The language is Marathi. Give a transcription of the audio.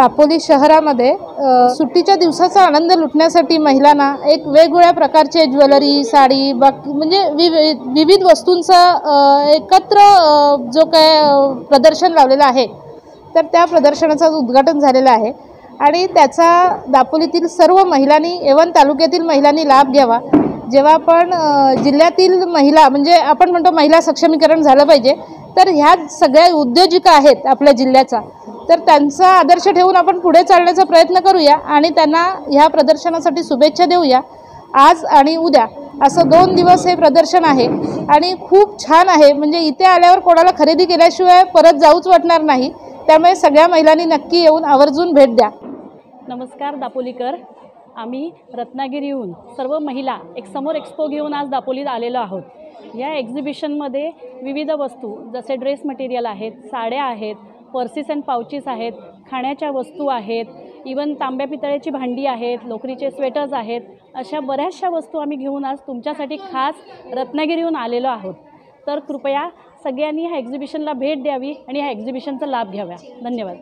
दापोली शहरामध्ये सुट्टीच्या दिवसाचा आनंद लुटण्यासाठी महिलांना एक वेगवेगळ्या प्रकारचे ज्वेलरी, साडी, बाकी म्हणजे विविध वस्तूंचा एकत्र जो काय प्रदर्शन लावलेलं आहे, तर त्या प्रदर्शनाचं उद्घाटन झालेलं आहे आणि त्याचा दापोलीतील सर्व महिलांनी एवं तालुक्यातील महिलांनी लाभ घ्यावा। जेव्हा आपण जिल्ह्यातील महिला म्हणजे आपण म्हणतो महिला सक्षमीकरण झालं पाहिजे, तर ह्या सगळ्या उद्योजिका आहेत आपल्या जिल्ह्याचा, तर त्यांचा आदर्श ठेवून आपण पुढे चालण्याचा प्रयत्न करूया आणि त्यांना ह्या प्रदर्शनासाठी शुभेच्छा देऊया। आज आणि उद्या असं 2 दिवस हे प्रदर्शन आहे आणि खूप छान आहे। म्हणजे इथे आल्यावर कोणाला खरेदी केल्याशिवाय परत जाऊच वाटणार नाही, त्यामुळे सगळ्या महिलांनी नक्की येऊन आवर्जून भेट द्या। नमस्कार दापोलीकर, आम्ही रत्नागिरीहून सर्व महिला एक समोर एक्सपो घेऊन आज दापोलीत आलेलो आहोत। या एक्झिबिशनमध्ये विविध वस्तू जसे ड्रेस मटेरियल आहेत, साड्या आहेत, पर्सेस अँड पाउचेस आहेत, खाण्याच्या वस्तू आहेत, इवन तांब्या पितळेची भांडी आहेत, लोकरीचे स्वेटर्स आहेत, अशा बऱ्याचशा वस्तू आम्ही घेऊन आज तुमच्यासाठी खास रत्नागिरीहून आलेलो आहोत। तर कृपया सगळ्यांनी ह्या एक्झिबिशनला भेट द्यावी आणि ह्या एक्झिबिशनचा लाभ घ्यावा। धन्यवाद।